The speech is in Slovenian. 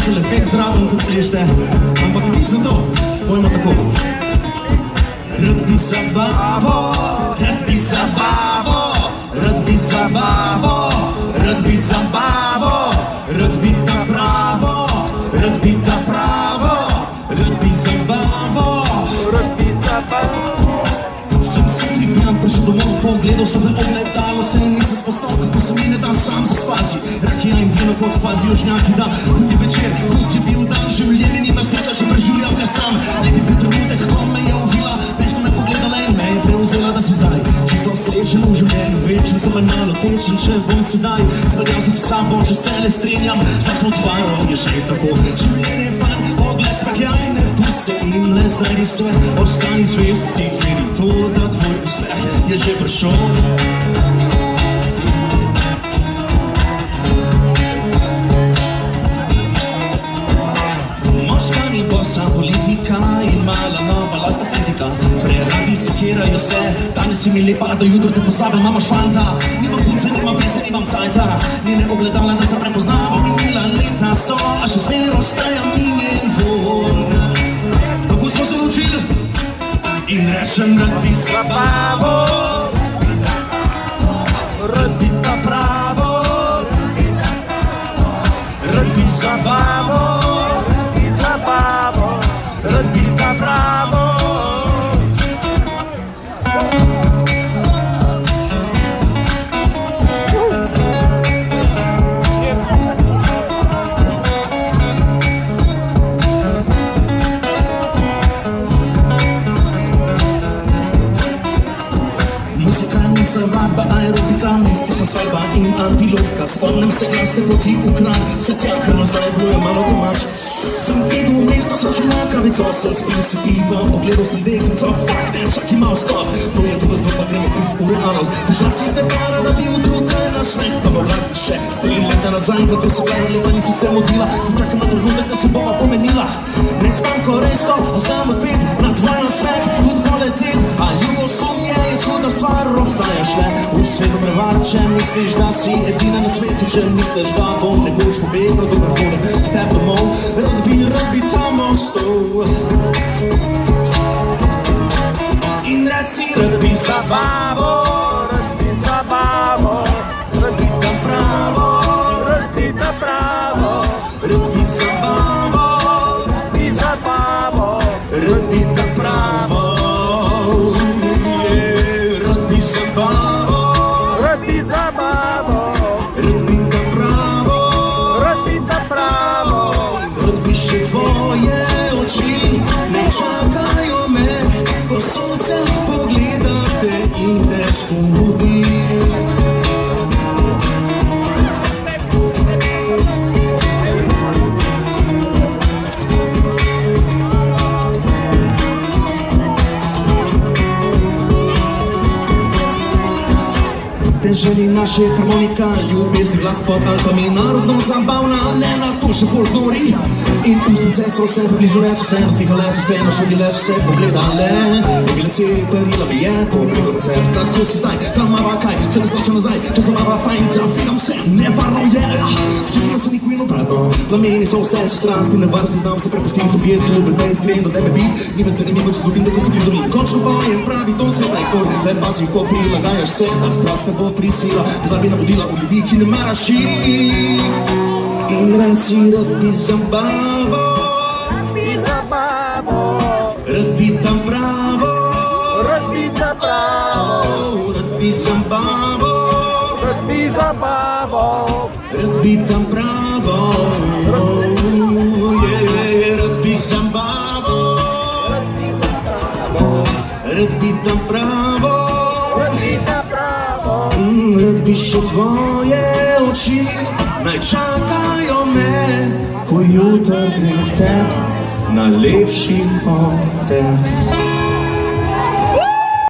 special efekt zraven, kot slište, ampak ni za to, pojmo tako. Rad bi zabavo, rad bi zabavo, rad bi zabavo, rad bi zabavo, rad bi ta pravo, rad bi ta pravo, rad bi zabavo, rad bi zabavo. Sem se tripijan, prišel domov, pogledal sem v ogledalo, se nisem spoznal, kako se mi ne da sam zaspati. Rakija in vino kot kvazi ožnjaki, da kot je večer, kot je bil dan, življenje nima smisla, še preživljam ga sam. Lep je bil trenutek, ko me je ovila, nežno me pogledala in me je prevzela, da si zdaj čisto srečen v življenju, večen sem malo tečen, če bom sedaj spadjal s sabo, če se le strinjam, zdaj smo tvaro, je že tako, življenje je fan, pogled spakljaj, ne puse in ne znajdi se, ostani zvest, si veri to, da tvoj uspeh je že prišel. Možgani, bosa, politika in mala nova lastna kritika. Preradi sekirajo se, danes si mi lepa, da jutro te pozabim, imaš fanta. Nimam punce, nimam veze, nimam cajta, ni ne ogledala, da se prepoznavam, minila leta so, a še smer ostaja minjen von. Kako smo se učili? In rečem, rad bi zabavo, rad bi ta pravo, rad bi zabavo, rad bi ta pravo. Vadba, aerobika, mistična svadba in antilogika. Spomnim se glasne poti v Kranj, srce kar nazaj bilo je malo domač. Sem videl v mesto, sem čil kavico, sem spil si pivo, pogledal sem deklico, fakt, čak ima stop. To je druga zgodba, gremo pif v realnost. Prišla si zdaj para, da bi utrutaj na smeh, pa bo vrati še 3 leta nazaj, kako se gledali, pa nisi se modila. Počakam na trenutek, da se bova pomenila. Ne znam korejsko, ostam odpet na tvoj nasmeh, tudi poletet, a ljubosumje je čudna stvar, obstajaš le. Vse dobre vare, če misliš, da si edina na svetu, če misliš, da bom nekoč pobegnil do vrhuna k tebi domov, rad bi tam ostal. In reci, rad bi zabavo, rad bi zabavo, rad bi tam pravo, rad bi tam pravo, rad bi zabavo, rad bi zabavo, rad bi tam pravo. Še tvoje oči ne čakajo me, ko sonce pogledate in te spomudi. Želi naše harmonika, ljubezni glas pod alpami, narodno zabavna, le na to še folklori. In ustnice so se približile, so se nasmihale, so se našumile, so se pogledale. Dobile si darila mi je, povedal se, kako si zdaj, kam mava kaj, se razloča nazaj, če se mava fajn, zavidam se, nevarno je. Včerino se nikoli in obratno, plameni so vse, so strasti, nevarnosti, znam se prepustim, to pjet, ljubim te iskren, do tebe bit, ni več zanimivo, če ljubim, da ko si blizu mi. Končno pa je pravi dom sveta in kor, le pazi, ko prilagajaš se, da strast ne bo prisila, pozabi navodila v ljudi, ki ne maraš jih. In reci, rad bi zabavo, rad bi zabavo, rad bi tam pravo, rad bi tam pravo, rad bi zabavo, rad bi zabavo, rad bi tam pravo, rad bi zabavo, rad bi zabavo, rad bi tam pravo, rad bi tam pravo, rad bi še tvoje oči naj čakajo me, ko jutro grem k tebi, na lepši hotel.